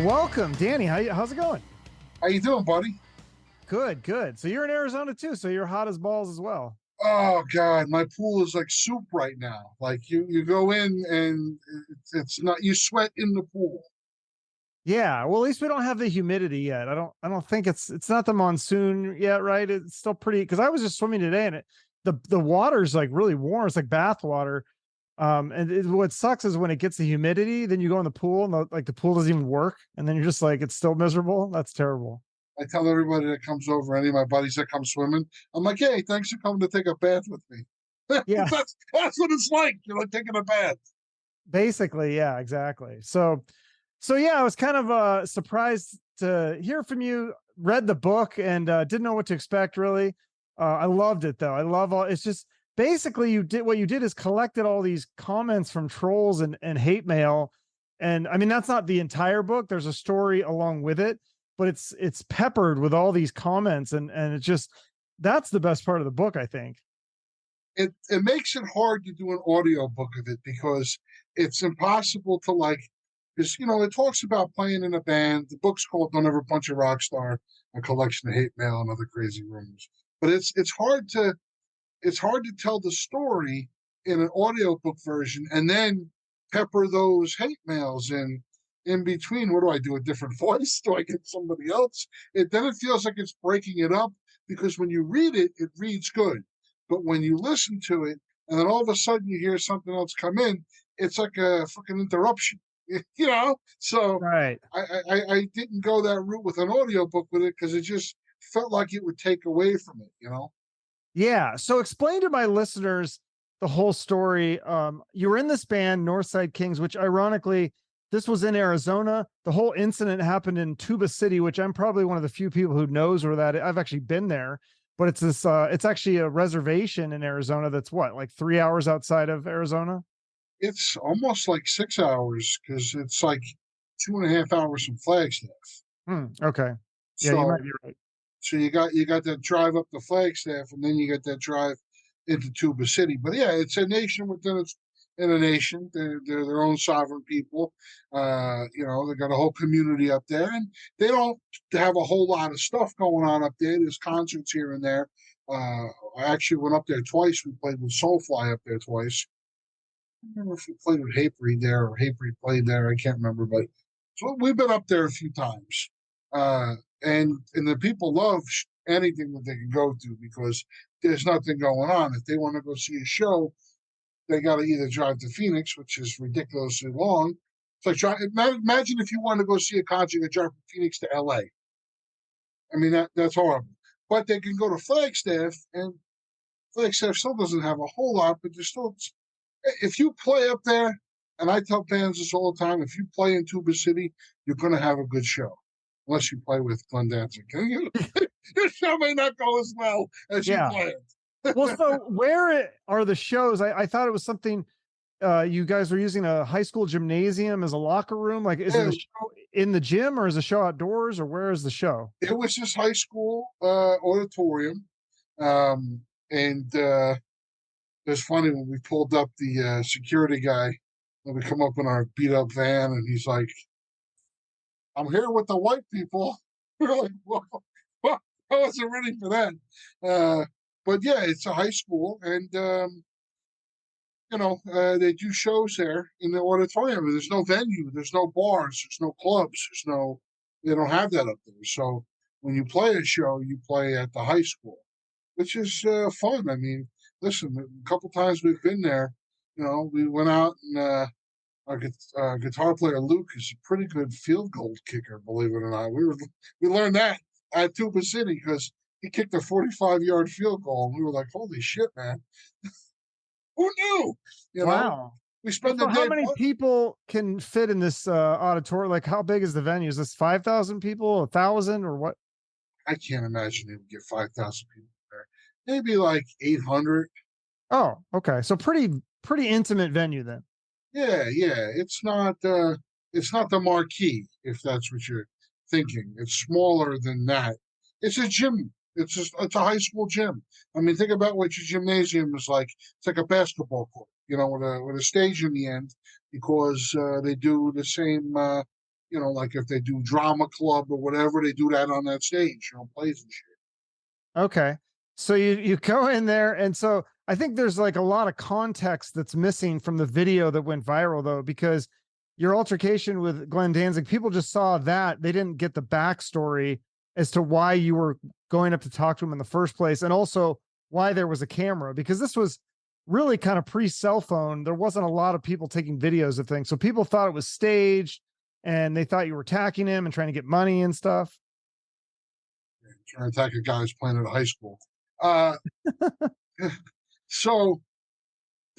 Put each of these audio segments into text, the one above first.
Welcome, Danny. How's it going? How you doing, buddy? Good, good. So you're in Arizona too, so you're hot as balls as well. Oh God, my pool is like soup right now. Like you go in and it's not, you sweat in the pool. Yeah, well, at least we don't have the humidity yet. I don't think it's not the monsoon yet, right? It's still pretty because I was just swimming today and the water's like really warm. It's like bath water. What sucks is when it gets the humidity, then you go in the pool and the pool doesn't even work, and then you're just like it's still miserable. That's terrible. I tell everybody that comes over, any of my buddies that come swimming, I'm like, hey, thanks for coming to take a bath with me. Yeah, That's what it's like. You're like taking a bath. basically, yeah, exactly. So yeah, I was kind of surprised to hear from you. Read the book and didn't know what to expect really. I loved it though. I love all. It's just basically you did is collected all these comments from trolls and hate mail, and I mean that's not the entire book. There's a story along with it, but it's peppered with all these comments and it's just that's the best part of the book, I think. It makes it hard to do an audio book of it because it's impossible to like because it talks about playing in a band. The book's called Don't Ever Punch a Rockstar, a collection of hate mail and other crazy rumors. But it's hard to tell the story in an audiobook version and then pepper those hate mails in between. What do I do? A different voice? Do I get somebody else? Then it feels like it's breaking it up because when you read it, it reads good. But when you listen to it and then all of a sudden you hear something else come in, it's like a fucking interruption. So Right. I didn't go that route with an audiobook with it because it just felt like it would take away from it. Yeah. So explain to my listeners the whole story. You were in this band, Northside Kings, which ironically, this was in Arizona. The whole incident happened in Tuba City, which I'm probably one of the few people who knows where that is. I've actually been there, but it's actually a reservation in Arizona that's what, like 3 hours outside of Arizona? It's almost like 6 hours because it's like 2.5 hours from Flagstaff. Okay. Yeah, you So might be right. so you got that drive up to Flagstaff, and then you got that drive into Tuba City. But yeah, it's a nation within its in a nation. They're their own sovereign people. They got a whole community up there, and they don't have a whole lot of stuff going on up there. There's concerts here and there. I actually went up there twice. We played with Soulfly up there twice. I don't remember if we played with Hatebreed there or Hatebreed played there. I can't remember, but so we've been up there a few times. And the people love anything that they can go to because there's nothing going on. If they want to go see a show, they got to either drive to Phoenix, which is ridiculously long. It's like imagine if you want to go see a concert, you drive from Phoenix to LA. I mean that's horrible. But they can go to Flagstaff, and Flagstaff still doesn't have a whole lot, but there's still if you play up there, and I tell fans this all the time, if you play in Tuba City, you're going to have a good show, unless you play with Glenn Danzig. Your show may not go as well as you Yeah. planned. Well, so where are the shows? I thought it was something you guys were using a high school gymnasium as a locker room. Like, is it a show in the gym or is the show outdoors or where is the show? It was this high school auditorium. And it was funny when we pulled up the security guy and we come up in our beat up van and he's like, I'm here with the white people. We're like, well, I wasn't ready for that. But yeah, it's a high school, and they do shows there in the auditorium. There's no venue, there's no bars, there's no clubs, they don't have that up there. So when you play a show, you play at the high school, which is fun. I mean, listen, a couple times we've been there. We went out and our guitar player Luke is a pretty good field goal kicker, believe it or not. We learned that at Tuba City because he kicked a 45-yard field goal, and we were like, "Holy shit, man! Who knew?" You know, Wow. we spent the So how day. many people can fit in this auditorium? Like, how big is the venue? Is this 5,000 people, 1,000, or what? I can't imagine they would get 5,000 people there. Maybe like 800. Oh, okay. So pretty intimate venue then. Yeah, yeah. It's not the marquee, if that's what you're thinking. It's smaller than that. It's a gym. It's a high school gym. I mean, think about what your gymnasium is like. It's like a basketball court, with a stage in the end, because they do the same like if they do drama club or whatever, they do that on that stage, plays and shit. Okay. So you go in there, and so I think there's like a lot of context that's missing from the video that went viral though, because your altercation with Glenn Danzig, people just saw that. They didn't get the backstory as to why you were going up to talk to him in the first place, and also why there was a camera, because this was really kind of pre-cell phone. There wasn't a lot of people taking videos of things. So people thought it was staged, and they thought you were attacking him and trying to get money and stuff. Trying to attack a guy who's playing at a high school. Uh, so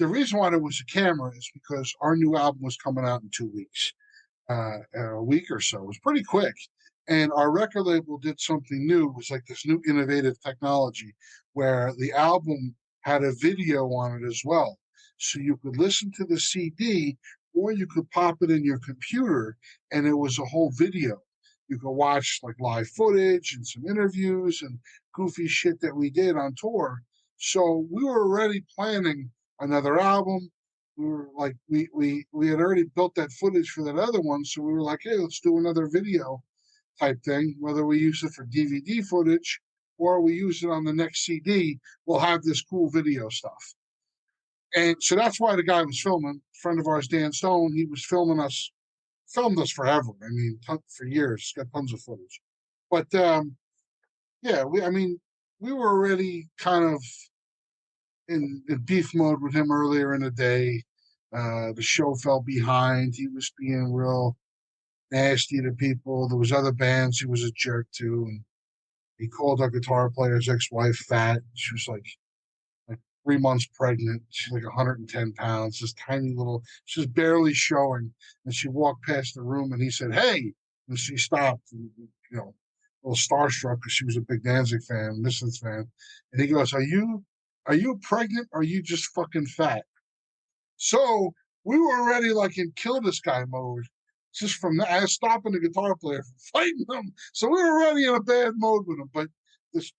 the reason why there was a camera is because our new album was coming out in 2 weeks, a week or so. It was pretty quick. And our record label did something new. It was like this new innovative technology where the album had a video on it as well. So you could listen to the CD or you could pop it in your computer and it was a whole video. You could watch like live footage and some interviews and goofy shit that we did on tour. So we were already planning another album. We were like, we had already built that footage for that other one. So we were like, hey, let's do another video type thing. Whether we use it for DVD footage or we use it on the next CD, we'll have this cool video stuff. And so that's why the guy was filming. A friend of ours, Dan Stone, he was filmed us forever. I mean, for years, got tons of footage. But yeah, we were already kind of in beef mode with him earlier in the day. The show fell behind. He was being real nasty to people. There was other bands he was a jerk to, and he called our guitar player's ex-wife fat. She was like 3 months pregnant. She's like 110 pounds, this tiny little, she's barely showing. And she walked past the room and he said, hey, and she stopped, and, a little starstruck because she was a big Danzig fan, Misfits fan. And he goes, are you pregnant? Or are you just fucking fat? So we were already like in kill this guy mode. Just from that, I was stopping the guitar player from fighting him. So we were already in a bad mode with him. But this,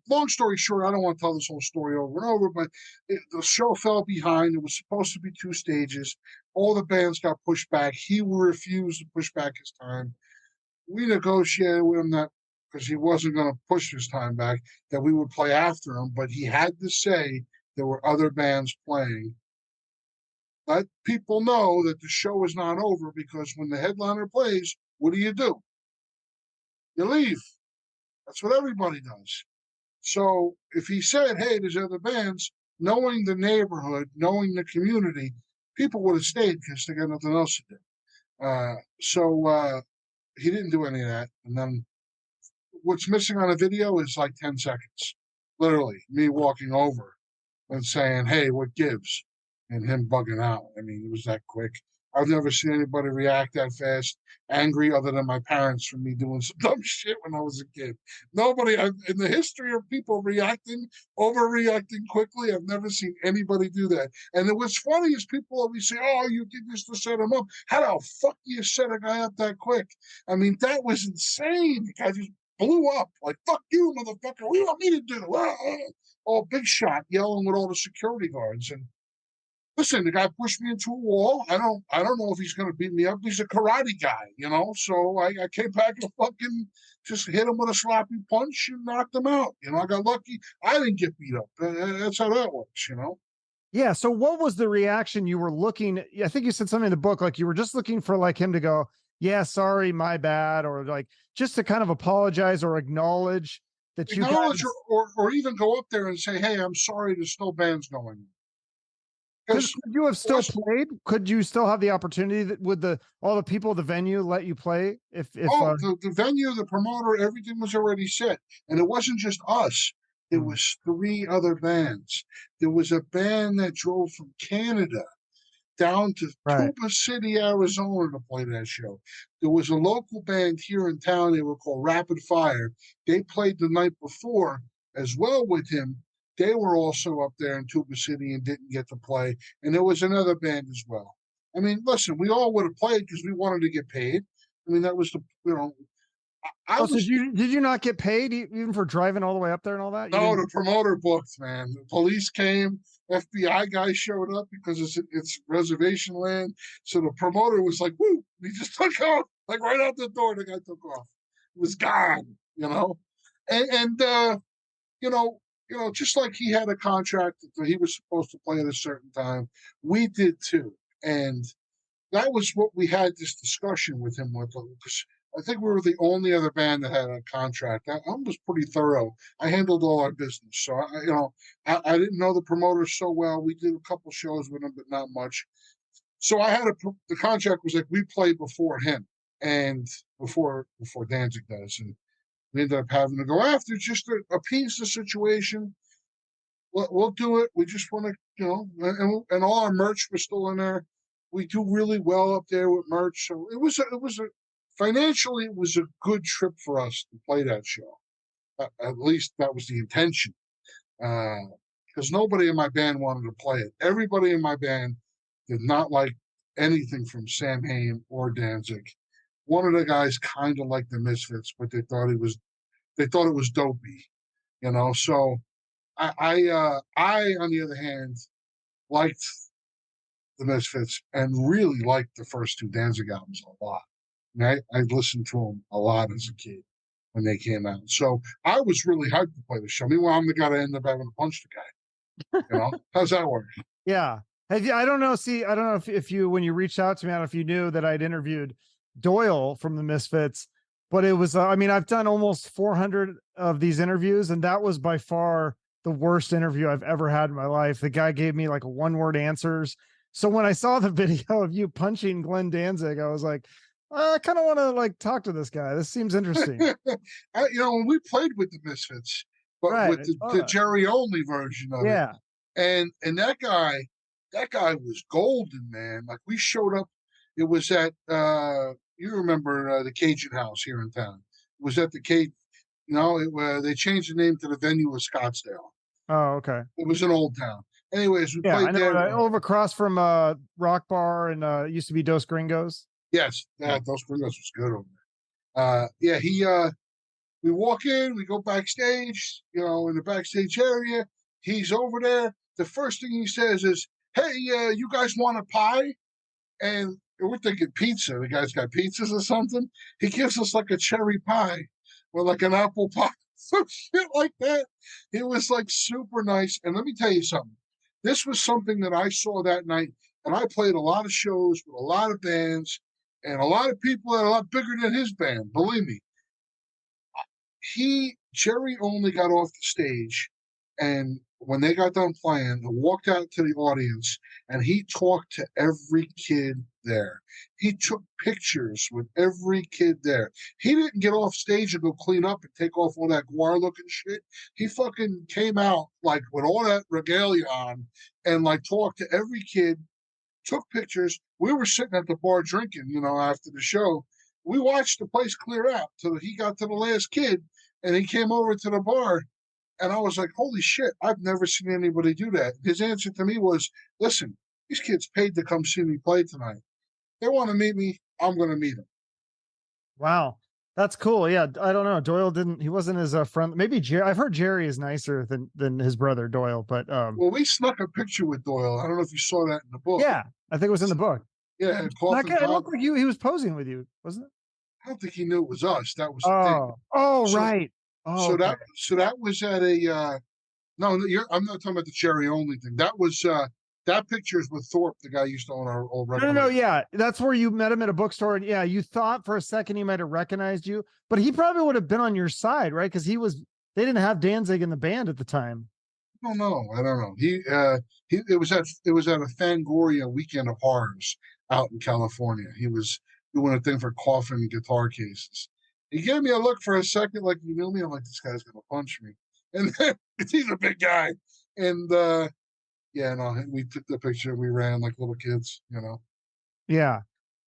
long story short, I don't want to tell this whole story over and over, but the show fell behind. It was supposed to be 2 stages. All the bands got pushed back. He refused to push back his time. We negotiated with him that because he wasn't going to push his time back, that we would play after him, but he had to say there were other bands playing. Let people know that the show is not over, because when the headliner plays, what do? You leave. That's what everybody does. So if he said, hey, there's other bands, knowing the neighborhood, knowing the community, people would have stayed because they got nothing else to do. So he didn't do any of that. And then what's missing on the video is like 10 seconds. Literally, me walking over and saying, hey, what gives? And him bugging out. I mean, it was that quick. I've never seen anybody react that fast, angry, other than my parents for me doing some dumb shit when I was a kid. Nobody, in the history of people overreacting quickly, I've never seen anybody do that. And what's funny is people always say, oh, you did this to set him up. How the fuck do you set a guy up that quick? I mean, that was insane. The guy just blew up. Like, fuck you, motherfucker. What do you want me to do? Oh, big shot, yelling with all the security guards. And listen, the guy pushed me into a wall. I don't know if he's going to beat me up. He's a karate guy, So I came back and fucking just hit him with a sloppy punch and knocked him out. I got lucky. I didn't get beat up. That's how that works, Yeah. So what was the reaction you were looking? I think you said something in the book, like you were just looking for like him to go, yeah, sorry, my bad. Or like just to kind of apologize or acknowledge that you guys, or even go up there and say, hey, I'm sorry, there's still bands going on. could you have still played? Could you still have the opportunity that would all the people at the venue let you play? The venue, the promoter, everything was already set. And it wasn't just us. It was 3 other bands. There was a band that drove from Canada down to Tuba City, Arizona to play that show. There was a local band here in town. They were called Rapid Fire. They played the night before as well with him. They were also up there in Tuba City and didn't get to play. And there was another band as well. I mean, listen, we all would have played because we wanted to get paid. I mean, that was did you not get paid even for driving all the way up there and all that? No, the promoter booked, man. The police came, FBI guy showed up because it's reservation land. So the promoter was like, woo, we just took off. Like right out the door, the guy took off. It was gone, and you know, just like he had a contract that he was supposed to play at a certain time, we did too. And that was what we had this discussion with him with, because I think we were the only other band that had a contract. I was pretty thorough. I handled all our business, so I didn't know the promoters so well. We did a couple shows with him, but not much. So I had the contract was like we played before him and before Danzig does, and we ended up having to go after just to appease the situation. We'll do it. We just want to, and all our merch was still in there. We do really well up there with merch, so it was a financially it was a good trip for us to play that show. At least that was the intention, because nobody in my band wanted to play it. Everybody in my band did not like anything from Sam Hain or Danzig. One of the guys kind of liked the Misfits, but they thought it was dopey, So I on the other hand liked the Misfits and really liked the first two Danzig albums a lot. I listened to them a lot as a kid when they came out, so I was really hyped to play the show. Meanwhile, I'm the guy that ended up having to punch the guy. How's that work? Yeah. Have you, I don't know. See, I don't know if you, when you reached out to me, I don't know if you knew that I'd interviewed Doyle from the Misfits, but it was, I mean, I've done almost 400 of these interviews, and that was by far the worst interview I've ever had in my life. The guy gave me like one-word answers. So when I saw the video of you punching Glenn Danzig, I was like, I kind of want to like talk to this guy. This seems interesting. When we played with the Misfits, but Right, with the Jerry only version of it. And that guy was golden, man. Like we showed up, it was at you remember the Cajun House here in town. It was at the Cajun, they changed the name to the venue of Scottsdale. Oh, okay. It was an old town. Anyways, we I played know, there. over across from Rock Bar, and used to be Dos Gringos. Yes, Dos Gringos was good over there. We walk in, we go backstage, in the backstage area. He's over there. The first thing he says is, "Hey, you guys want a pie?" And we're thinking pizza. The guy's got pizzas or something. He gives us like a cherry pie or like an apple pie, some shit like that. It was like super nice. And let me tell you something. This was something that I saw that night. And I played a lot of shows with a lot of bands and a lot of people that are a lot bigger than his band. Believe me. Jerry only got off the stage, and when they got done playing, he walked out to the audience and he talked to every kid there. He took pictures with every kid there. He didn't get off stage and go clean up and take off all that guar looking shit. He fucking came out like with all that regalia on and like talked to every kid, took pictures. We were sitting at the bar drinking, after the show. We watched the place clear out till he got to the last kid, and he came over to the bar, and I was like, holy shit, I've never seen anybody do that. His answer to me was, listen, these kids paid to come see me play tonight. They want to meet me, I'm going to meet them. Wow. That's cool. Yeah. I don't know. Doyle he wasn't as friendly. Maybe Jerry, I've heard Jerry is nicer than his brother Doyle, but well, we snuck a picture with Doyle. I don't know if you saw that in the book. Yeah. I think it was in the book. Yeah. It looked like he was posing with you, wasn't it? I don't think he knew it was us. That was the thing. Right. Oh, so that was at a no, I'm not talking about the Cherry only thing. That was that picture is with Thorpe, the guy used to own our old record. No, yeah. That's where you met him at a bookstore, and yeah, you thought for a second he might have recognized you, but he probably would have been on your side, right? Because they didn't have Danzig in the band at the time. I don't know. It was at a Fangoria weekend of horrors out in California. He was doing a thing for coffin guitar cases. He gave me a look for a second, like he knew me. I'm like, this guy's gonna punch me, and then he's a big guy. And we took the picture. We ran like little kids, Yeah.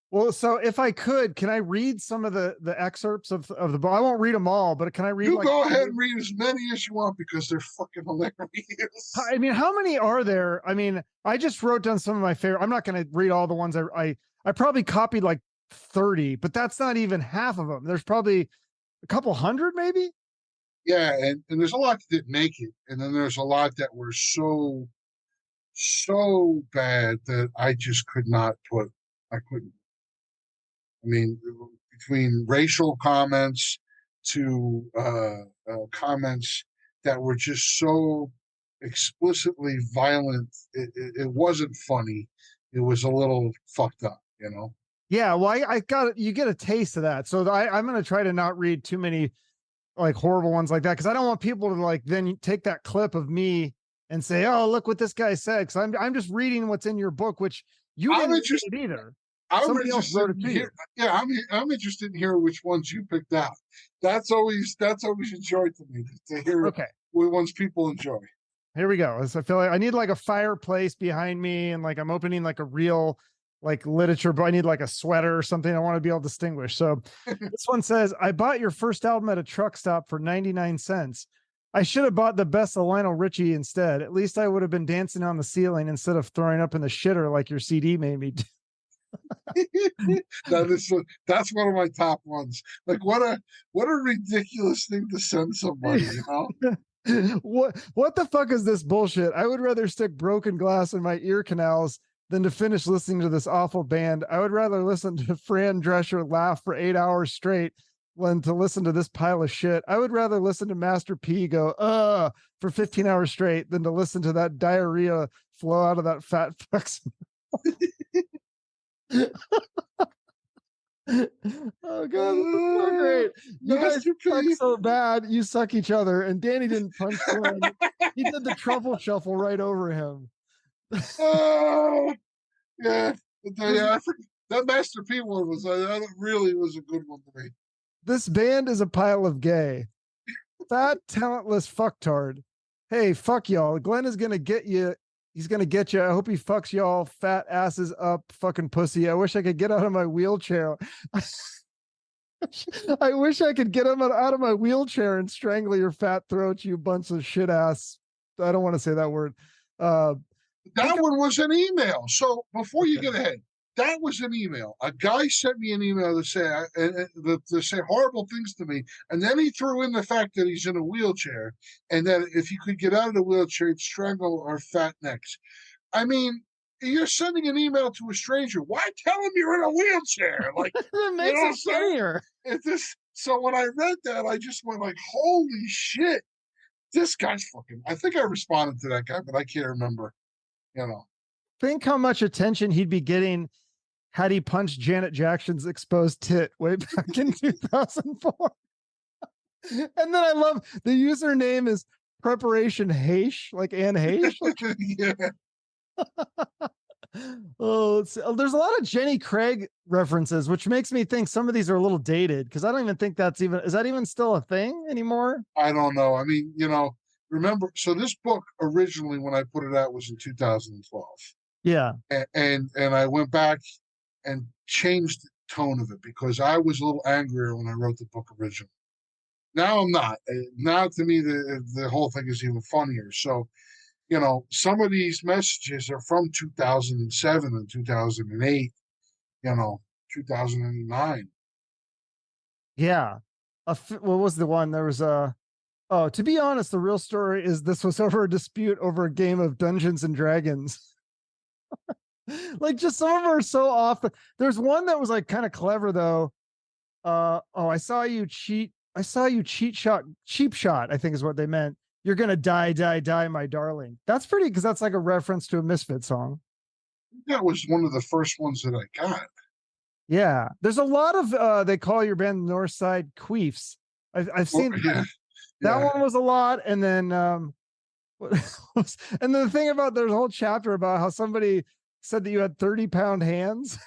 Well, so if I could, can I read some of the excerpts of the book? I won't read them all, but can I read? You go ahead and read as many as you want because they're fucking hilarious. I mean, how many are there? I mean, I just wrote down some of my favorite. I'm not going to read all the ones I probably copied like 30, but that's not even half of them. There's probably a couple hundred, maybe. Yeah, and there's a lot that didn't make it, and then there's a lot that were so bad that I just could not put. I couldn't. I mean, between racial comments to comments that were just so explicitly violent. It wasn't funny. It was a little fucked up, you know? Yeah, well, I got you get a taste of that. So I'm going to try to not read too many like horrible ones like that because I don't want people to like then take that clip of me and say, "Oh, look what this guy said." Because I'm just reading what's in your book, which you didn't read it either. Somebody else wrote it to you. Yeah, I'm interested in hearing which ones you picked out. That's always a joy to me to hear what ones people enjoy. Here we go. So I feel like I need like a fireplace behind me, and like I'm opening like a real like literature, but I need like a sweater or something. I want to be able to distinguish. So this one says, I bought your first album at a truck stop for 99 cents. I should have bought the best of Lionel Richie instead. At least I would have been dancing on the ceiling instead of throwing up in the shitter like your CD made me do. That's one of my top ones. Like what a ridiculous thing to send somebody, you know? What the fuck is this bullshit? I would rather stick broken glass in my ear canals than to finish listening to this awful band. I would rather listen to Fran Drescher laugh for 8 hours straight than to listen to this pile of shit. I would rather listen to Master P go for 15 hours straight than to listen to that diarrhea flow out of that fat fuck's Oh god, this is so great. You guys suck so bad, you suck each other. And Danny didn't punch Glenn. He did the truffle shuffle right over him. Yeah. That Master P one was that really was a good one to me. This band is a pile of gay. Fat, talentless fucktard. Hey, fuck y'all. Glenn is gonna get you. He's gonna get you. I hope he fucks y'all fat asses up, fucking pussy. I wish I could get out of my wheelchair. I wish I could get him out of my wheelchair and strangle your fat throat, you bunch of shit ass. I don't want to say that word. That one was an email. So before you get ahead, that was an email. A guy sent me an email to say horrible things to me, and then he threw in the fact that he's in a wheelchair, and that if he could get out of the wheelchair, he'd strangle our fat necks. I mean, you're sending an email to a stranger. Why tell him you're in a wheelchair? Like it makes it funnier. So when I read that, I just went like, "Holy shit, this guy's fucking." I think I responded to that guy, but I can't remember. You know, think how much attention he'd be getting had he punched Janet Jackson's exposed tit way back in 2004. And then I love the username is Preparation Haish, like Anne Haish. Yeah. There's a lot of Jenny Craig references, which makes me think some of these are a little dated because I don't even think is that even still a thing anymore? I don't know. I mean, remember, so this book originally, when I put it out, was in 2012. Yeah. And I went back and changed the tone of it because I was a little angrier when I wrote the book originally. Now I'm not. Now to me, the whole thing is even funnier. So, some of these messages are from 2007 and 2008, 2009. Yeah. What was the one? There was to be honest, the real story is this was over a dispute over a game of Dungeons and Dragons. Like just some of them are so off. There's one that was like kind of clever though. I saw you cheat, cheap shot, I think is what they meant. You're gonna die, my darling. That's pretty because that's like a reference to a Misfits song. That was one of the first ones that I got. Yeah. There's a lot of they call your band the Northside Queefs. I've seen that one was a lot, and then and then the thing about there's a whole chapter about how somebody said that you had 30-pound hands.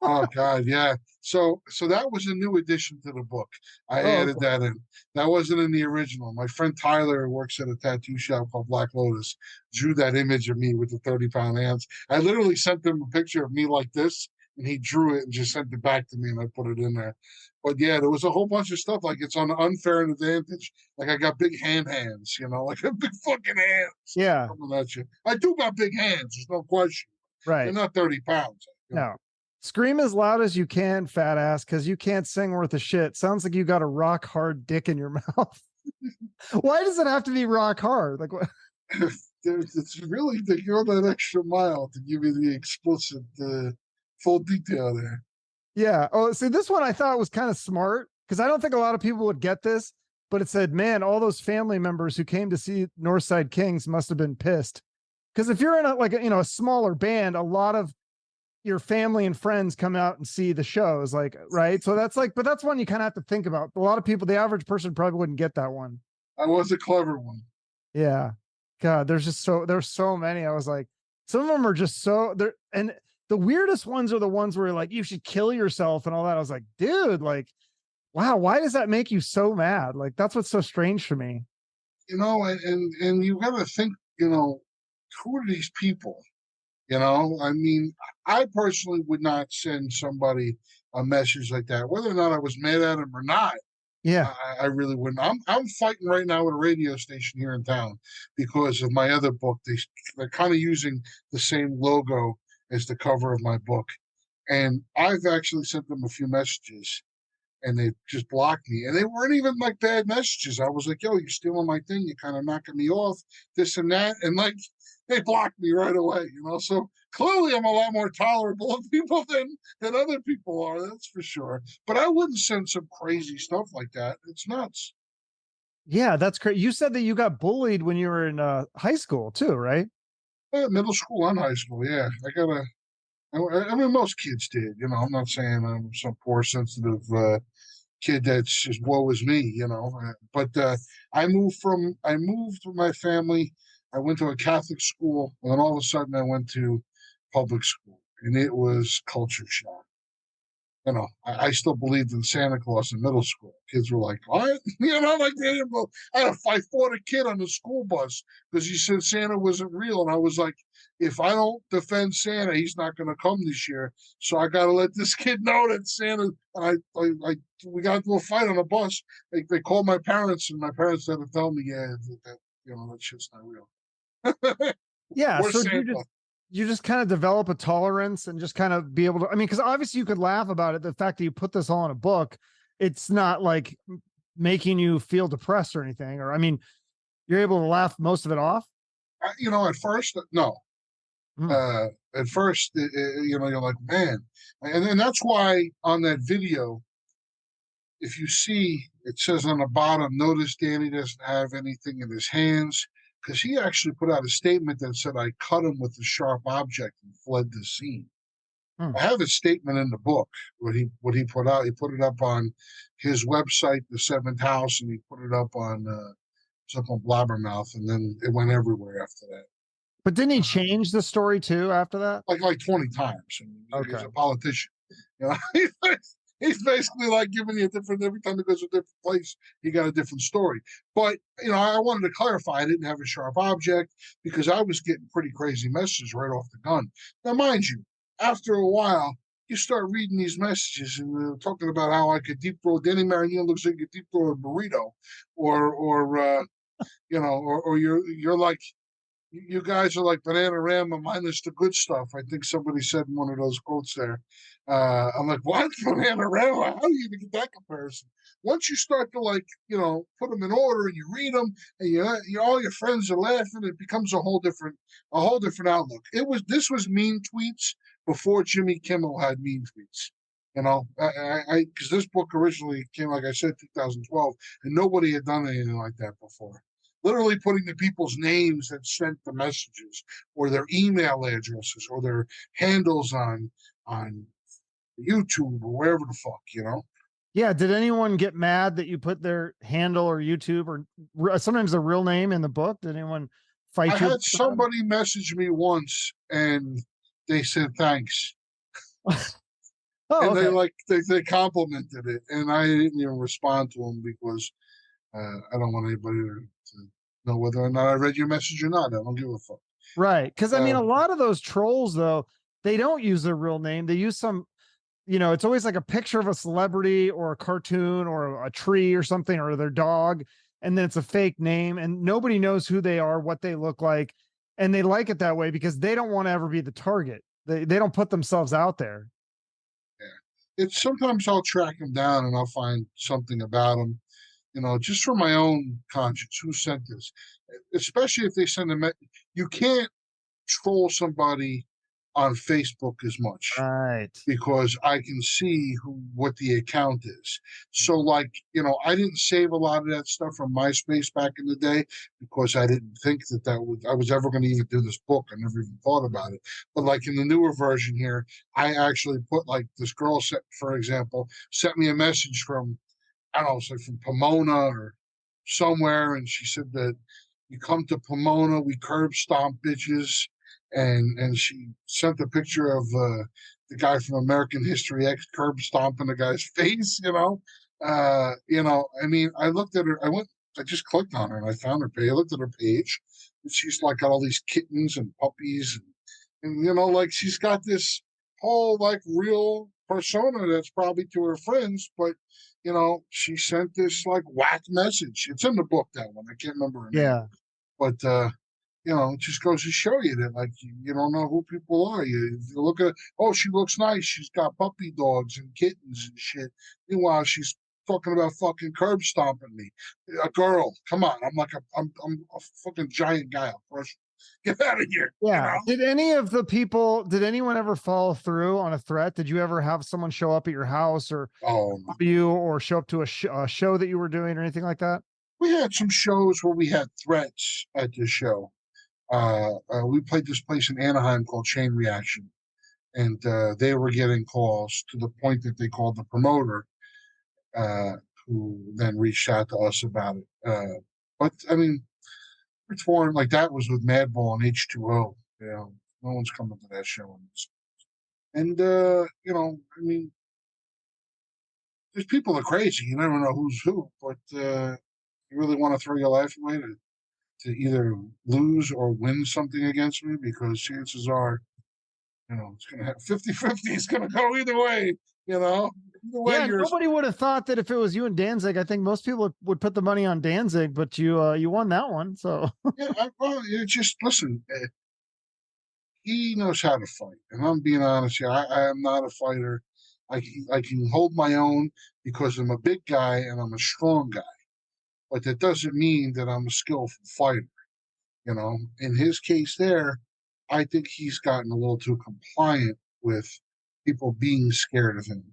Oh God, yeah. So that was a new addition to the book. I added that in. That wasn't in the original. My friend Tyler, who works at a tattoo shop called Black Lotus, drew that image of me with the 30-pound hands. I literally sent him a picture of me like this, and he drew it and just sent it back to me, and I put it in there. But yeah, there was a whole bunch of stuff like it's on unfair advantage. Like I got big hands, like a big fucking hands. Yeah. I do got big hands. There's no question. Right. They're not 30 pounds. No. Scream as loud as you can, fat ass, because you can't sing worth a shit. Sounds like you got a rock hard dick in your mouth. Why does it have to be rock hard? Like what? It's really to go that extra mile to give you the explicit full detail there. Yeah. Oh, see, this one I thought was kind of smart because I don't think a lot of people would get this, but it said, man, all those family members who came to see Northside Kings must have been pissed. Because if you're in a, like, a, a smaller band, a lot of your family and friends come out and see the shows, like, right. So that's like, but that's one you kind of have to think about. A lot of people, the average person probably wouldn't get that one. I was a clever one. Yeah. God, there's so many. I was like, some of them are just so there. And the weirdest ones are the ones where like, you should kill yourself and all that. I was like, dude, like, wow, why does that make you so mad? Like, that's what's so strange for me. And you got to think, who are these people? I mean, I personally would not send somebody a message like that, whether or not I was mad at him or not. Yeah. I really wouldn't. I'm fighting right now with a radio station here in town because of my other book. They're kind of using the same logo as the cover of my book, and I've actually sent them a few messages, and they just blocked me. And they weren't even like bad messages. I was like, "Yo, you're stealing my thing. You're kind of knocking me off, this and that," and like they blocked me right away. So clearly, I'm a lot more tolerable of people than other people are. That's for sure. But I wouldn't send some crazy stuff like that. It's nuts. Yeah, that's great. You said that you got bullied when you were in high school too, right? Yeah, middle school and high school. Yeah, I mean, most kids did. I'm not saying I'm some poor, sensitive kid that's just woe is me. But I moved with my family. I went to a Catholic school, and then all of a sudden I went to public school, and it was culture shock. I still believed in Santa Claus in middle school. Kids were like, "What?" Like they didn't go. I fought a kid on the school bus because he said Santa wasn't real, and I was like, "If I don't defend Santa, he's not going to come this year. So I got to let this kid know that Santa." And we got into a fight on a bus. They called my parents, and my parents had to tell me, "Yeah, that shit's not real." Yeah. Or So Santa. you just kind of develop a tolerance and just kind of be able to, I mean, because obviously you could laugh about it. The fact that you put this all in a book, it's not like making you feel depressed or anything. Or, I mean, you're able to laugh most of it off. At first, no. Hmm. uh, at first, you're like, man, and then that's why on that video, if you see, it says on the bottom, notice Danny doesn't have anything in his hands because he actually put out a statement that said, "I cut him with a sharp object and fled the scene." Hmm. I have a statement in the book what he put out. He put it up on his website, The Seventh House, and he put it up on it's up on Blabbermouth, and then it went everywhere after that. But didn't he Uh, change the story too after that? like 20 times. I mean, he's Okay. a politician. You know, he's basically like giving you a different every time he goes to a different place, he got a different story. But I wanted to clarify I didn't have a sharp object because I was getting pretty crazy messages right off the gun. Now, mind you, after a while, you start reading these messages and talking about how I could deep throw Danny Marianino looks like a deep throw a burrito, or you're like you guys are like Bananarama minus the good stuff. I think somebody said in one of those quotes there. I'm like, what? Bananarama? How do you even get that comparison? Once you start to put them in order and you read them and all your friends are laughing, it becomes a whole different outlook. This was mean tweets before Jimmy Kimmel had mean tweets. Because this book originally came, like I said, 2012, and nobody had done anything like that before, literally putting the people's names that sent the messages or their email addresses or their handles on YouTube or wherever the fuck. Yeah. Did anyone get mad that you put their handle or YouTube or sometimes the real name in the book? Did anyone I fight you had about that? somebody message me once and they said thanks. Oh, And okay. they complimented it, and I didn't even respond to them because I don't want anybody to know whether or not I read your message or not. I don't give a fuck. Right. Because I mean, Uh, a lot of those trolls, though, they don't use their real name. They use some, it's always like a picture of a celebrity or a cartoon or a tree or something or their dog. And then it's a fake name and nobody knows who they are, what they look like. And they like it that way because they don't want to ever be the target. They don't put themselves out there. yeah. It's sometimes I'll track them down and I'll find something about them, just for my own conscience. Who sent this? Especially if they send a you can't troll somebody on Facebook as much Right. because I can see what the account is. So, like, I didn't save a lot of that stuff from MySpace back in the day because I didn't think I was ever going to even do this book. I never even thought about it. But like in the newer version here, I actually put like this girl for example, sent me a message from, I don't know, it's like from Pomona or somewhere, and she said that you come to Pomona, we curb stomp bitches, and she sent a picture of the guy from American History X curb stomping the guy's face. I mean, I looked at her. I just clicked on her and I found her page. I looked at her page, and she's like got all these kittens and puppies, and like she's got this whole like real persona that's probably to her friends, but she sent this like whack message. It's in the book, that one. I can't remember her name. Yeah. But it just goes to show you that like you don't know who people are. You look at, oh, she looks nice. She's got puppy dogs and kittens and shit. Meanwhile, she's talking about fucking curb stomping me. A girl, come on. I'm a fucking giant guy. I'll crush you. Get out of here. Yeah. Did anyone ever follow through on a threat? Did you ever have someone show up at your house or you or show up to a show that you were doing or anything like that? We had some shows where we had threats at the show. We played this place in Anaheim called Chain Reaction, and they were getting calls to the point that they called the promoter, who then reached out to us about it. But I mean, it's foreign. Like that was with Madball and H2O. No one's coming to that show. And I mean, there's people that are crazy. You never know who's who, but you really want to throw your life away to either lose or win something against me, because chances are, it's going to have 50-50. It's going to go either way, Either way, nobody would have thought that if it was you and Danzig. I think most people would put the money on Danzig, but you won that one. So you just listen. He knows how to fight, and I'm being honest here. I am not a fighter. I can hold my own because I'm a big guy and I'm a strong guy, but that doesn't mean that I'm a skillful fighter. In his case there, I think he's gotten a little too compliant with people being scared of him.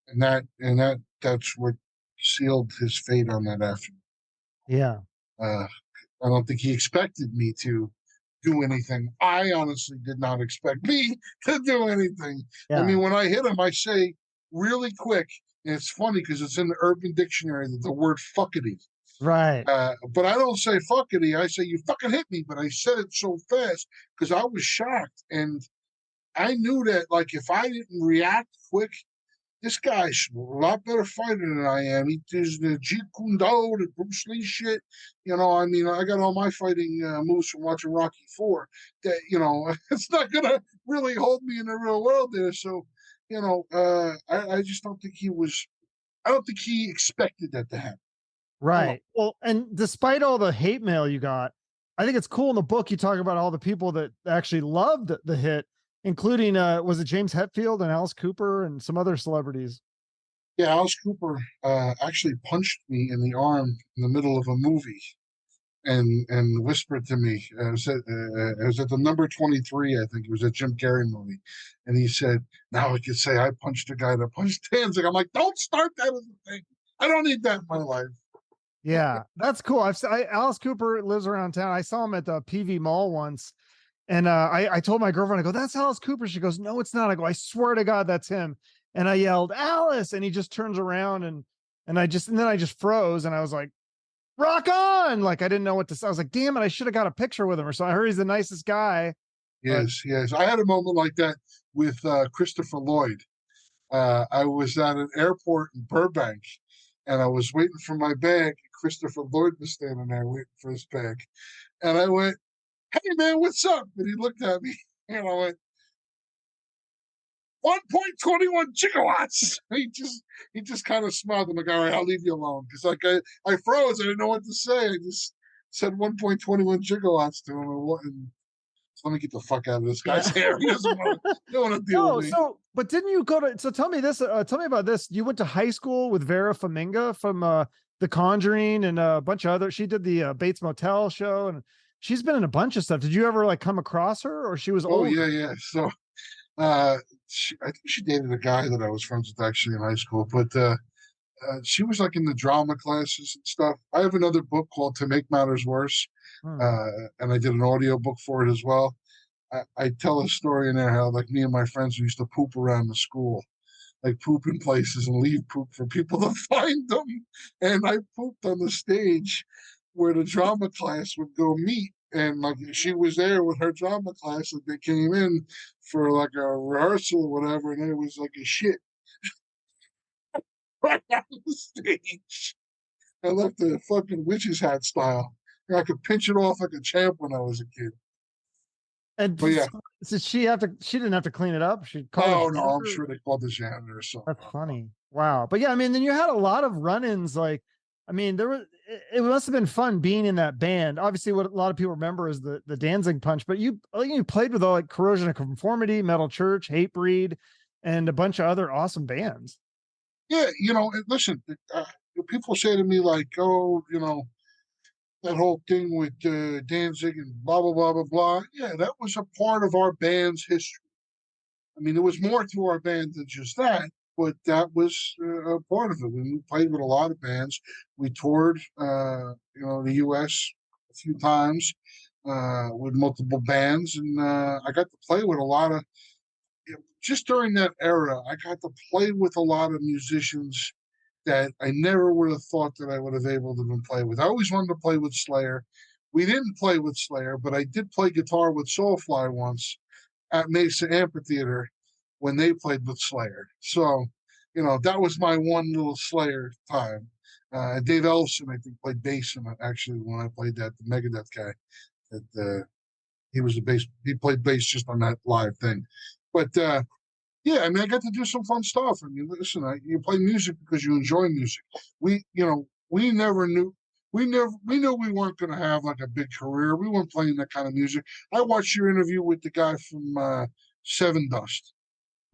And that's what sealed his fate on that afternoon. Yeah. I don't think he expected me to do anything. I honestly did not expect me to do anything. Yeah. I mean, when I hit him, I say really quick, and it's funny because it's in the Urban Dictionary, the word fuckity. Right. But I don't say fuckity. I say you fucking hit me. But I said it so fast because I was shocked. And I knew that, like, if I didn't react quick, this guy's a lot better fighter than I am. He does the Jeet Kune Do, the Bruce Lee shit. I mean, I got all my fighting moves from watching Rocky IV. That, it's not going to really hold me in the real world there. So, I just don't think I don't think he expected that to happen. Right. Well, and despite all the hate mail you got, I think it's cool in the book you talk about all the people that actually loved the hit, including was it James Hetfield and Alice Cooper and some other celebrities? Yeah, Alice Cooper actually punched me in the arm in the middle of a movie and whispered to me. It was at the number 23, I think. It was a Jim Carrey movie. And he said, now I could say I punched a guy that punched Danzig. I'm like, don't start that as a thing. I don't need that in my life. Yeah, that's cool. Alice Cooper lives around town. I saw him at the PV Mall once. And I told my girlfriend, I go, that's Alice Cooper. She goes, no, it's not. I go, I swear to God, that's him. And I yelled, Alice. And he just turns around and then I just froze. And I was like, rock on. Like, I didn't know what to say. I was like, damn it, I should have got a picture with him. Or so I heard he's the nicest guy. Yes. I had a moment like that with Christopher Lloyd. I was at an airport in Burbank and I was waiting for my bag. Christopher Lloyd was standing there waiting for his bag. And I went, hey man, what's up? And he looked at me and I went, 1.21 gigawatts. He just kind of smiled. I'm like, all right, I'll leave you alone. Because like I froze. I didn't know what to say. I just said 1.21 gigawatts to him. And let me get the fuck out of this guy's hair. He doesn't want to deal with me. But didn't you go to? So tell me this. Tell me about this. You went to high school with Vera Farminga from The Conjuring and a bunch of other. She did the Bates Motel show, and she's been in a bunch of stuff. Did you ever like come across her, or she was Oh older? yeah. So I think she dated a guy that I was friends with actually in high school, but she was like in the drama classes and stuff. I have another book called To Make Matters Worse, Hmm. and I did an audio book for it as well. I tell a story in there how like me and my friends we used to poop around the school, like poop in places and leave poop for people to find them. And I pooped on the stage where the drama class would go meet. And like she was there with her drama class, and they came in for like a rehearsal or whatever, and it was like a shit right on the stage. I left the fucking witch's hat style. I could pinch it off like a champ when I was a kid. And But yeah, did she have to? She didn't have to clean it up. She called a oh no, I'm janitor. sure they called the janitor or something. That's funny. Wow. But yeah, I mean, then you had a lot of run-ins. Like, I mean, there was it must have been fun being in that band. Obviously, what a lot of people remember is the Danzig Punch, but you played with all like Corrosion of Conformity, Metal Church, Hatebreed, and a bunch of other awesome bands. Yeah, listen, people say to me like, oh, that whole thing with Danzig and blah blah blah blah blah. Yeah, that was a part of our band's history. I mean, there was more to our band than just that, but that was a part of it. We played with a lot of bands. We toured, the U.S. a few times with multiple bands, and I got to play with a lot of. Just during that era, I got to play with a lot of musicians that I never would have thought that I would have able to play with. I always wanted to play with Slayer. We didn't play with Slayer, but I did play guitar with Soulfly once at Mesa Amphitheater when they played with Slayer. So, that was my one little Slayer time. Dave Ellison, I think, played bass in it actually when I played that, the Megadeth guy. That he was the bass. He played bass just on that live thing. But yeah, I mean, I got to do some fun stuff. I mean, listen, you play music because you enjoy music. We never knew. We knew we weren't going to have like a big career. We weren't playing that kind of music. I watched your interview with the guy from Seven Dust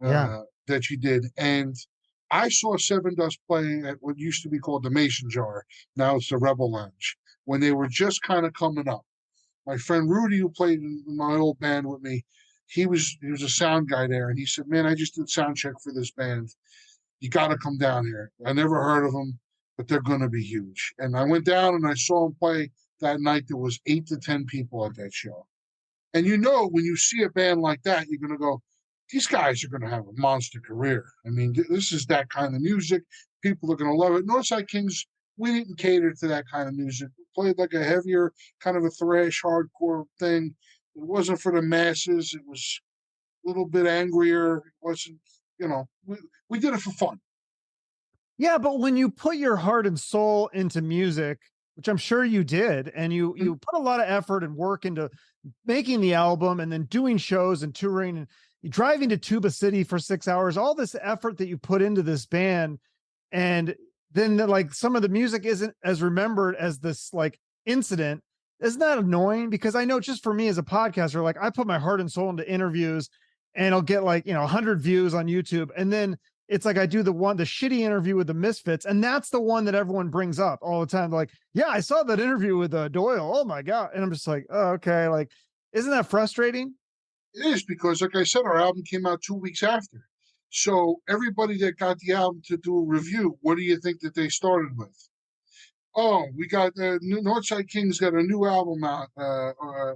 Yeah. that you did, and I saw Seven Dust play at what used to be called the Mason Jar. Now it's the Rebel Lounge when they were just kind of coming up. My friend Rudy, who played in my old band with me, he was a sound guy there, and he said, "Man, I just did sound check for this band. You got to come down here." I never heard of them, but they're going to be huge. And I went down and I saw them play that night. There was 8 to 10 people at that show, and when you see a band like that, you're going to go, "These guys are going to have a monster career." I mean, this is that kind of music. People are going to love it. Northside Kings, we didn't cater to that kind of music. We played like a heavier, kind of a thrash, hardcore thing. It wasn't for the masses. It was a little bit angrier. It wasn't, we did it for fun. Yeah, but when you put your heart and soul into music, which I'm sure you did, and you put a lot of effort and work into making the album and then doing shows and touring and driving to Tuba City for 6 hours, all this effort that you put into this band, and then like some of the music isn't as remembered as this like incident. Isn't that annoying? Because I know just for me as a podcaster, like I put my heart and soul into interviews and I'll get like, 100 views on YouTube. And then it's like I do the shitty interview with the Misfits, and that's the one that everyone brings up all the time. Like, yeah, I saw that interview with Doyle. Oh my god! And I'm just like, oh, okay. Like, isn't that frustrating? It is because, like I said, our album came out 2 weeks after. So everybody that got the album to do a review, what do you think that they started with? Oh, we got the Northside Kings got a new album out,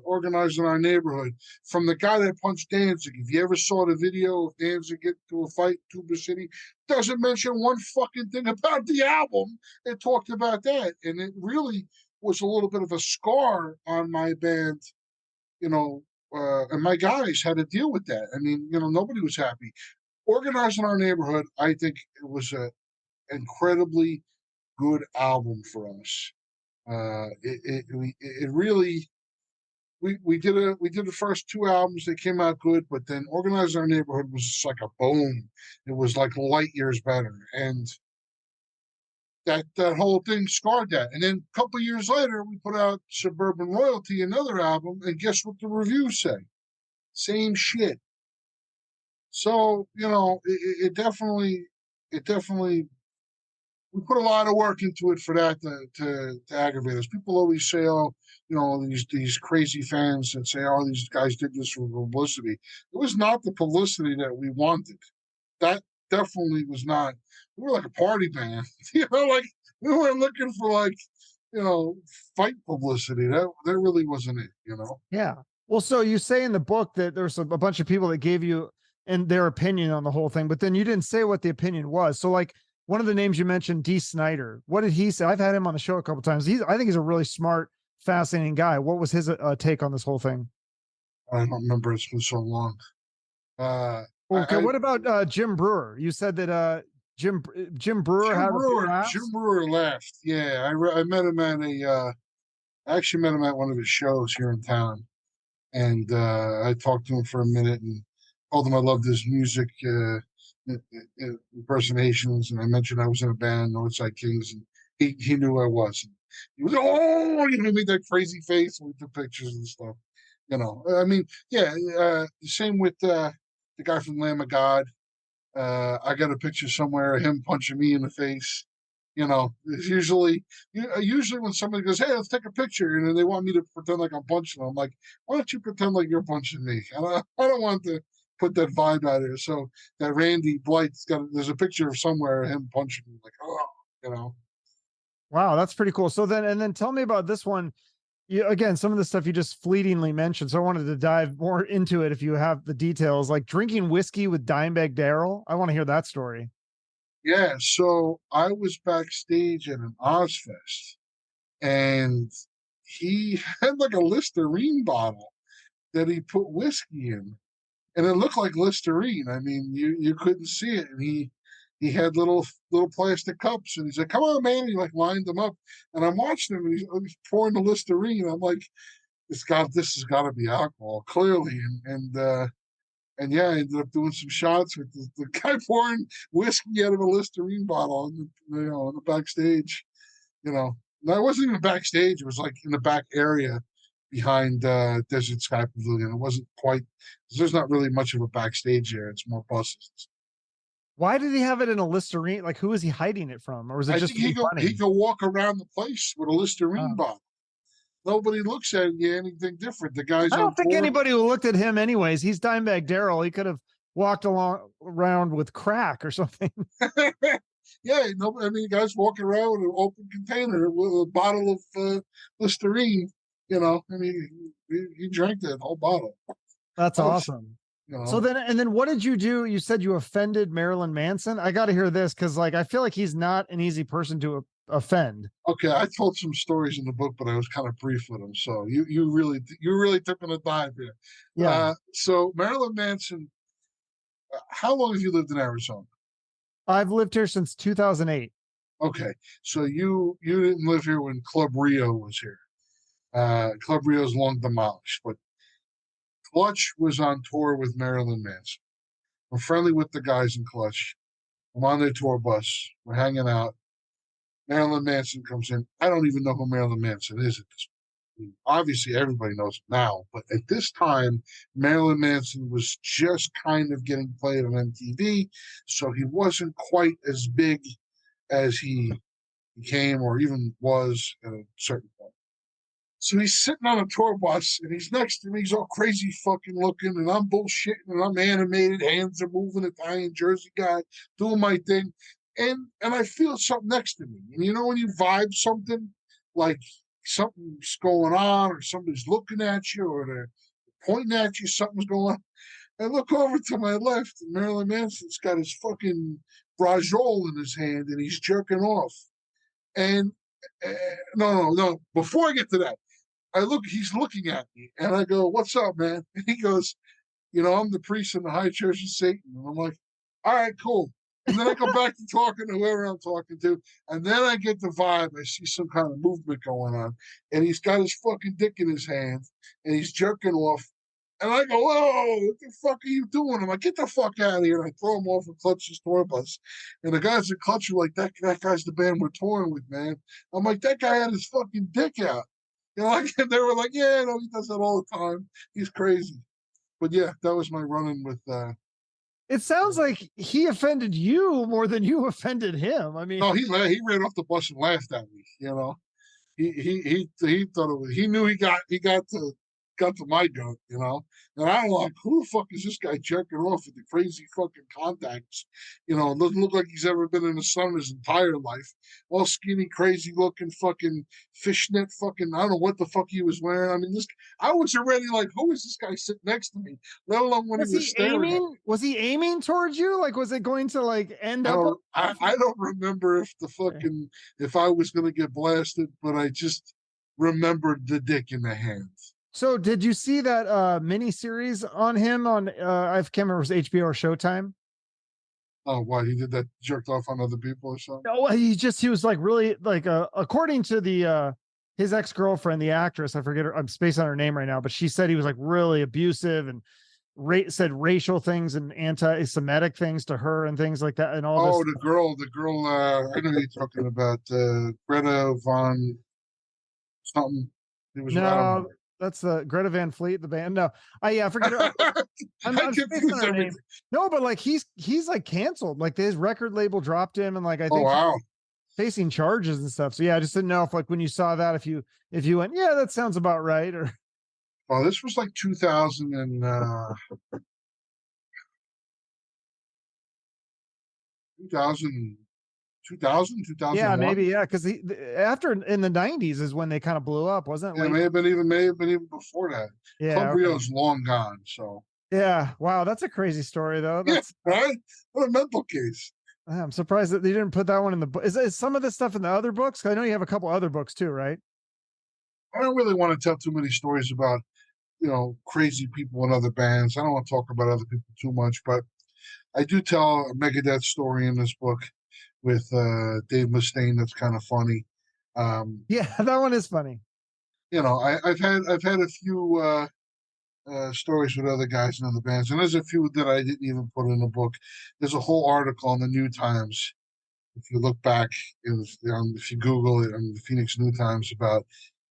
organized in our neighborhood from the guy that punched Danzig. If you ever saw the video of Danzig get to a fight, Tuba City, doesn't mention one fucking thing about the album. It talked about that, and it really was a little bit of a scar on my band, and my guys had to deal with that. I mean, nobody was happy. Organized in our neighborhood, I think it was a incredibly good album for us. It really we did the first two albums. They came out good, but then Organized Our Neighborhood was just like a boom. It was like light years better, and that whole thing scarred that. And then a couple years later, we put out Suburban Royalty, another album, and guess what the reviews say? Same shit. So it definitely we put a lot of work into it for that to aggravate us. People always say, "Oh, these crazy fans that say, oh, these guys did this for publicity." It was not the publicity that we wanted. That definitely was not. We were like a party band, like we weren't looking for you know, fight publicity. That really wasn't it. Yeah. Well, so you say in the book that there's a bunch of people that gave you and their opinion on the whole thing, but then you didn't say what the opinion was. So like one of the names you mentioned, Dee Snider, what did he say? I've had him on the show a couple times. I think he's a really smart, fascinating guy. What was his take on this whole thing? I don't remember. It's been so long. Okay. What about Jim Brewer? You said that Jim Brewer had a few laughs. Jim Brewer laughed. Yeah, I met him at I actually met him at one of his shows here in town, and I talked to him for a minute and told him I loved his music impersonations, and I mentioned I was in a band, Northside Kings, and he knew who I was. And he was made that crazy face with the pictures and stuff. I mean, yeah. Same with the guy from Lamb of God. I got a picture somewhere of him punching me in the face. It's usually when somebody goes, "Hey, let's take a picture," and then they want me to pretend like I'm punching them. I'm like, why don't you pretend like you're punching me? I don't want to put that vibe out there. So that Randy Blight's there's a picture of somewhere of him punching me. Like, Wow, that's pretty cool. So then tell me about this one. Again, some of the stuff you just fleetingly mentioned. So I wanted to dive more into it if you have the details, like drinking whiskey with Dimebag Darrell. I want to hear that story. Yeah, so I was backstage at an Ozfest, and he had like a Listerine bottle that he put whiskey in, and it looked like Listerine. I mean, you couldn't see it, and he had little plastic cups, and he's like, "Come on, man!" And he like lined them up, and I'm watching him, and he's pouring the Listerine. I'm like, this has got to be alcohol, clearly, and yeah, I ended up doing some shots with the guy pouring whiskey out of a Listerine bottle in the backstage. No, it wasn't even backstage. It was like in the back area behind Desert Sky Pavilion. It wasn't quite. There's not really much of a backstage there. It's more buses. Why did he have it in a Listerine? Like, who is he hiding it from? Or was it I just think he could walk around the place with a Listerine bottle. Nobody looks at you anything different. The guy's I on don't think tour. anybody who looked at him anyways. He's Dimebag Darrell. He could have walked around with crack or something. Yeah, no, I mean, guys walking around with an open container with a bottle of Listerine. I mean, he drank that whole bottle. That's That was, awesome. you know, So then what did you do? You said you offended Marilyn Manson. I got to hear this because like I feel like he's not an easy person to offend. okay, I told some stories in the book, but I was kind of brief with them. So you really took a dive here. Yeah. So Marilyn Manson, how long have you lived in Arizona? I've lived here since 2008. Okay, so you didn't live here when Club Rio was here. Club Rio's long demolished, but Clutch was on tour with Marilyn Manson. I'm friendly with the guys in Clutch. I'm on their tour bus. We're hanging out. Marilyn Manson comes in. I don't even know who Marilyn Manson is at this point. Obviously, everybody knows him now, but at this time, Marilyn Manson was just kind of getting played on MTV, so he wasn't quite as big as he became or even was at a certain point. So he's sitting on a tour bus and he's next to me. He's all crazy fucking looking, and I'm bullshitting and I'm animated. Hands are moving, Italian Jersey guy, doing my thing. And I feel something next to me. And when you vibe something, like something's going on, or somebody's looking at you, or they're pointing at you, something's going on. I look over to my left, and Marilyn Manson's got his fucking brajol in his hand, and he's jerking off. And no. Before I get to that, he's looking at me, and I go, "What's up, man?" And he goes, "I'm the priest in the High Church of Satan." And I'm like, "All right, cool." And then I go back to talking to whoever I'm talking to, and then I get the vibe. I see some kind of movement going on, and he's got his fucking dick in his hand, and he's jerking off. And I go, "Whoa, what the fuck are you doing?" I'm like, "Get the fuck out of here." And I throw him off of Clutch's tour bus. And the guys at Clutch are like, that guy's the band we're touring with, man. I'm like, that guy had his fucking dick out. And they were like, "Yeah, no, he does that all the time. He's crazy." But yeah, that was my run-in with It sounds like he offended you more than you offended him. I mean, No, he ran off the bus and laughed at me. He thought it was, he knew he got to my goat, And I'm like, who the fuck is this guy jerking off with the crazy fucking contacts? It doesn't look like he's ever been in the sun his entire life. All skinny, crazy looking fucking fishnet fucking, I don't know what the fuck he was wearing. I mean, I was already like, who is this guy sitting next to me? Let alone when was he was he staring at me. aiming? Was he aiming towards you? Like, was it going to like end I up? don't I don't remember if I was gonna get blasted, but I just remembered the dick in the hand. So, did you see that mini series on him on? I can't remember if it was HBO or Showtime. Oh, why he did that? Jerked off on other people or something? No, he was like really like according to the his ex-girlfriend, the actress, I forget her, I'm spacing on her name right now, but she said he was like really abusive and said racial things and anti-Semitic things to her and things like that and all Oh, this. the girl. I know you're talking about Greta von something. It was I don't know. No, that's the Greta Van Fleet, the band. No, I forget her. I I'm spacing on confuse her name. everything. No, but like he's like canceled. Like his record label dropped him, and like I Oh think wow. facing charges and stuff. So yeah, I just didn't know if like when you saw that, if you went, yeah, that sounds about right, or Well, this was like 2000 and 2000, yeah, 2001. maybe yeah, because he after in the '90s is when they kind of blew up, wasn't it? Yeah, Late, may have been even before that. yeah, Club okay. Rio's long gone, so Yeah, wow, that's a crazy story though. yeah, That's right. What a mental case. I'm surprised that they didn't put that one in the book. Is some of this stuff in the other books? 'Cause I know you have a couple other books too, right? I don't really want to tell too many stories about crazy people in other bands. I don't want to talk about other people too much, but I do tell a Megadeth story in this book with Dave Mustaine. That's kind of funny. Yeah, that one is funny. I've had a few stories with other guys in other bands, and there's a few that I didn't even put in the book. There's a whole article on the New Times. If you look back, if you Google it on the Phoenix New Times about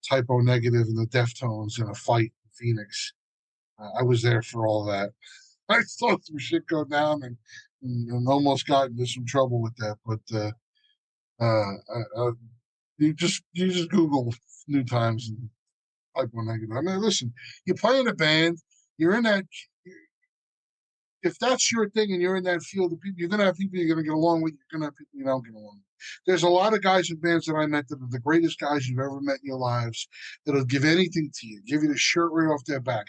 Typo Negative and the Deftones in a fight in Phoenix. I was there for all that. I saw some shit go down and almost got into some trouble with that. But you just Google New Times and type one negative. I mean, listen, you play in a band, you're in that. If that's your thing and you're in that field of people, you're gonna have people you're gonna get along with. You're gonna have people you don't get along with. There's a lot of guys in bands that I met that are the greatest guys you've ever met in your lives. That'll give anything to you, give you the shirt right off their back.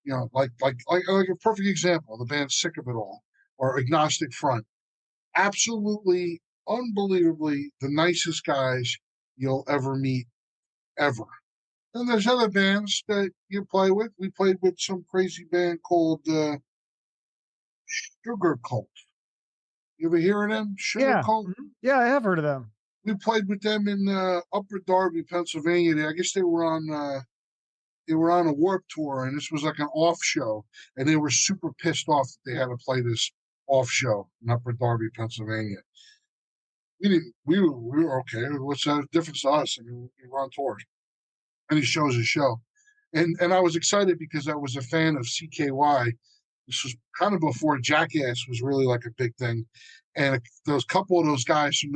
Like a perfect example, the band Sick of It All or Agnostic Front. Absolutely, unbelievably, the nicest guys you'll ever meet, ever. And there's other bands that you play with. We played with some crazy band called Sugarcult. You ever hear of them? Yeah, Sugarcult. yeah, I have heard of them. We played with them in Upper Darby, Pennsylvania. I guess they were on a Warp Tour, and this was like an off show, and they were super pissed off that they had to play this off show in Upper Darby, Pennsylvania. We didn't. We were okay. What's the difference to us? I mean, we were on tour, and he shows a show, and I was excited because I was a fan of CKY. This was kind of before Jackass was really like a big thing. And those couple of those guys from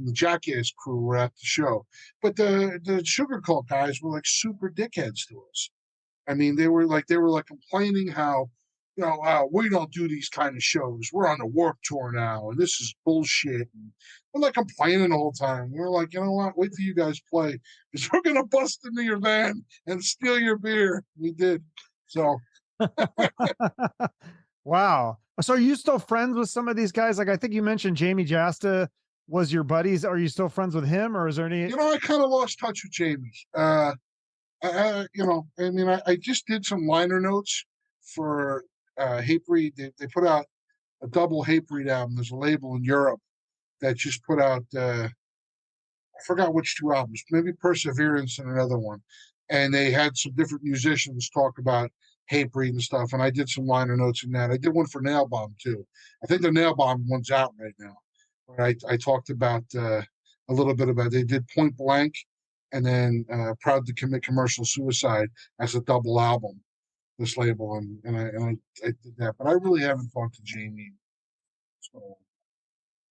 the Jackass crew were at the show. But the Sugar Cult guys were like super dickheads to us. I mean, they were like complaining how, how we don't do these kind of shows. We're on the Warp Tour now, and this is bullshit. And we're like complaining the whole time. We're like, you know what? Wait till you guys play, because we're gonna bust into your van and steal your beer. We did. So Wow. So are you still friends with some of these guys? Like I think you mentioned Jamie Jasta was your buddies. Are you still friends with him, or is there any? I kind of lost touch with Jamie. I just did some liner notes for Hatebreed. They put out a double Hatebreed album. There's a label in Europe that just put out, I forgot which two albums, maybe Perseverance and another one. And they had some different musicians talk about Hatebreed and stuff. And I did some liner notes in that. I did one for Nail Bomb too. I think the Nail Bomb one's out right now. Where I talked about a little bit about, they did Point Blank and then Proud to Commit Commercial Suicide as a double album, this label. And I did that. But I really haven't talked to Jamie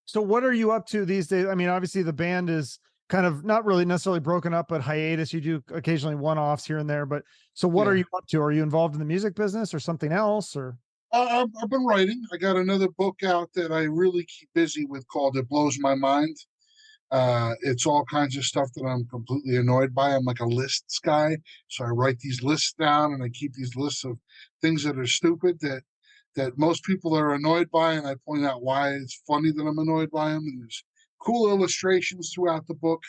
So what are you up to these days? I mean, obviously the band is kind of not really necessarily broken up, but hiatus. You do occasionally one-offs here and there, but so what are Yeah. you up to? Are you involved in the music business or something else or? I've been writing. I got another book out that I really keep busy with called It Blows My Mind. It's all kinds of stuff that I'm completely annoyed by. I'm like a lists guy. So I write these lists down and I keep these lists of things that are stupid that most people are annoyed by, and I point out why it's funny that I'm annoyed by them. And there's cool illustrations throughout the book.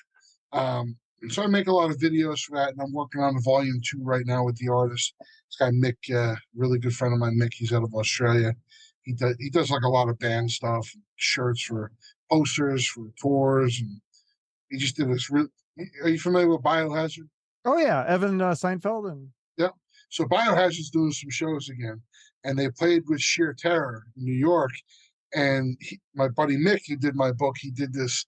And so I make a lot of videos for that, and I'm working on volume 2 right now with the artist. This guy Mick, really good friend of mine, Mick. He's out of Australia. He does like a lot of band stuff, shirts for posters for tours, and he just did this. Are you familiar with Biohazard? Oh yeah, Evan Seinfeld and Yeah. So Biohazard's doing some shows again, and they played with Sheer Terror in New York. And my buddy Mick, who did my book, he did this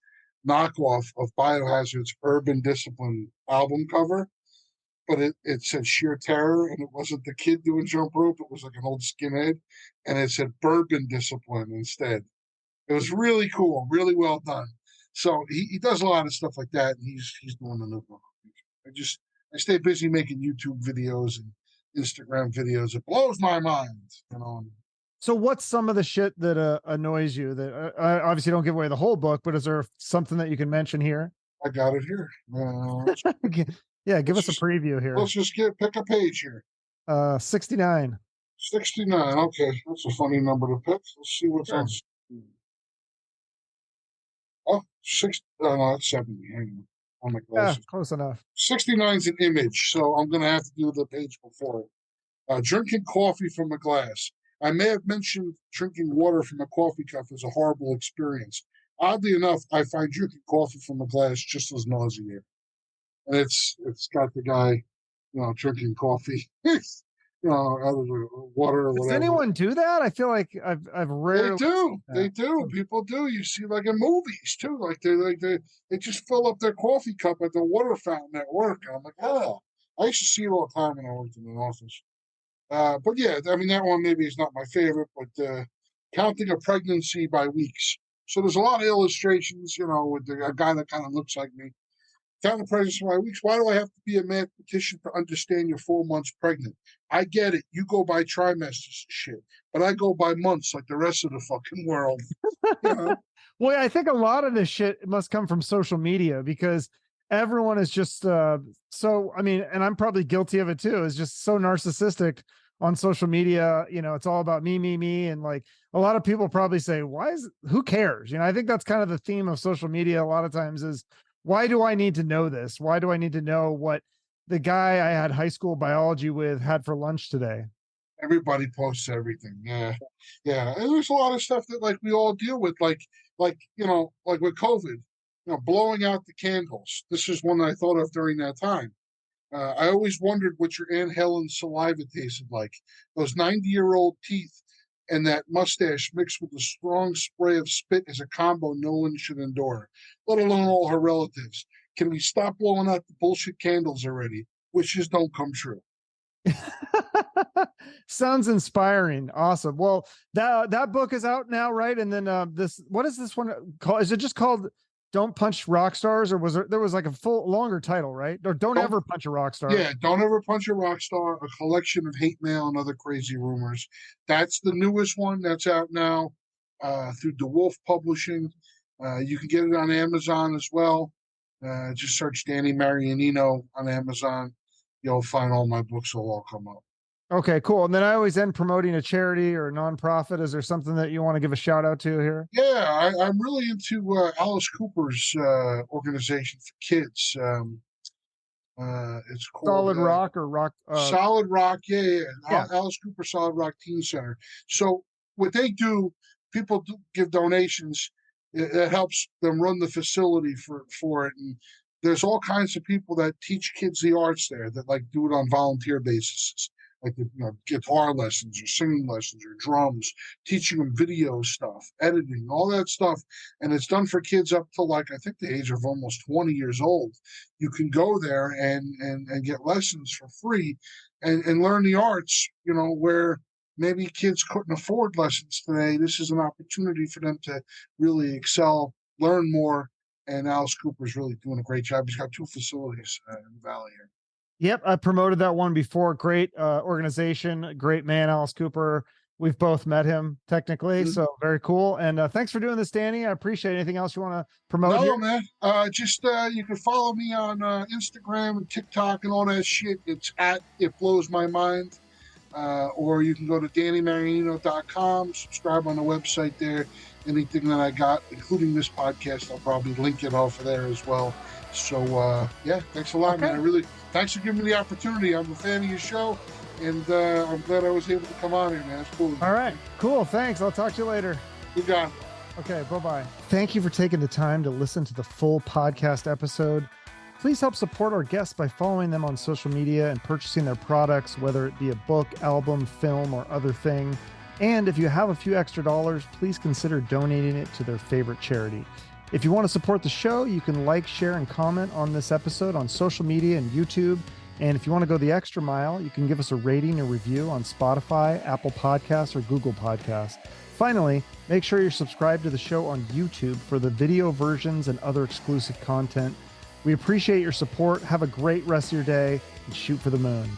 knockoff of Biohazard's Urban Discipline album cover, but it said Sheer Terror, and it wasn't the kid doing jump rope. It was like an old skinhead, and it said Bourbon Discipline instead. It was really cool, really well done. So he does a lot of stuff like that, and he's doing a new book. I stay busy making YouTube videos and Instagram videos. It blows my mind, you know. so what's some of the shit that annoys you that I obviously don't give away the whole book, but is there something that you can mention here? I got it here. Yeah, give us a Just preview here. let's just pick a page here. 69. 69. Okay, that's a funny number to pick. Let's see what's Sure. on. Oh, oh no, that's 70. Hang on my Yeah, glasses. close enough. 69 is an image, so I'm going to have to do the page before it. Drinking coffee from a glass. I may have mentioned drinking water from a coffee cup as a horrible experience. Oddly enough, I find drinking coffee from a glass just as nauseating. And it's got the guy, drinking coffee, out of the water or Does whatever. anyone do that? I feel like I've They rarely. do. They do. People do. You see, like in movies too. They just fill up their coffee cup at the water fountain at work. And I'm like, oh, I used to see it all the time when I worked in an office. But yeah, I mean that one maybe is not my favorite. But counting a pregnancy by weeks. So there's a lot of illustrations, with a guy that kind of looks like me. Counting pregnancy by weeks. Why do I have to be a mathematician to understand you're 4 months pregnant? I get it. You go by trimesters and shit, but I go by months like the rest of the fucking world. You know? Well, I think a lot of this shit must come from social media because everyone is just so, I mean, and I'm probably guilty of it too, is just so narcissistic on social media. It's all about me. And like a lot of people probably say, who cares? I think that's kind of the theme of social media a lot of times is, why do I need to know this? Why do I need to know what the guy I had high school biology with had for lunch today? Everybody posts everything. Yeah. Yeah. And there's a lot of stuff that like we all deal with, like with COVID, blowing out the candles. This is one I thought of during that time. I always wondered what your Aunt Helen's saliva tasted like. Those 90-year-old teeth and that mustache mixed with a strong spray of spit is a combo no one should endure, let alone all her relatives. Can we stop blowing out the bullshit candles already? Wishes don't come true. Sounds inspiring. Awesome. Well, that book is out now, right? And then what is this one called? Is it just called Don't Punch Rock Stars, or was there was like a full longer title, right? Or Don't Ever Punch a Rock Star? Yeah, Don't Ever Punch a Rock Star, a collection of hate mail and other crazy rumors. That's the newest one that's out now through DeWolf Publishing. You can get it on Amazon as well. Just search Danny Marianino on Amazon. You'll find all my books will all come up. Okay, cool. And then I always end promoting a charity or a nonprofit. Is there something that you want to give a shout out to here? Yeah, I'm really into Alice Cooper's organization for kids. It's called Solid Rock or Rock? Solid Rock, yeah. Yeah. Alice Cooper Solid Rock Teen Center. So what they do, people do give donations. It helps them run the facility for it, and there's all kinds of people that teach kids the arts there that like do it on volunteer basis, like guitar lessons or singing lessons or drums, teaching them video stuff, editing, all that stuff, and it's done for kids up to like I think the age of almost 20 years old. You can go there and get lessons for free and learn the arts, where maybe kids couldn't afford lessons today. This is an opportunity for them to really excel, learn more. And Alice Cooper's really doing a great job. He's got 2 facilities in the Valley here. Yep, I promoted that one before. Great organization, great man, Alice Cooper. We've both met him technically, so very cool. And thanks for doing this, Danny. I appreciate it. Anything else you want to promote? No, here? man. Just you can follow me on Instagram and TikTok and all that shit. It's at It Blows My Mind. Or you can go to DannyMarianino.com, subscribe on the website there. Anything that I got, including this podcast, I'll probably link it off of there as well. So, yeah, thanks a lot, man. Thanks for giving me the opportunity. I'm a fan of your show, and I'm glad I was able to come on here, man. It's cool. All right, cool. Thanks. I'll talk to you later. You got it. Okay, bye-bye. Thank you for taking the time to listen to the full podcast episode. Please help support our guests by following them on social media and purchasing their products, whether it be a book, album, film, or other thing. And if you have a few extra dollars, please consider donating it to their favorite charity. If you want to support the show, you can like, share, and comment on this episode on social media and YouTube. And if you want to go the extra mile, you can give us a rating or review on Spotify, Apple Podcasts, or Google Podcasts. Finally, make sure you're subscribed to the show on YouTube for the video versions and other exclusive content. We appreciate your support. Have a great rest of your day and shoot for the moon.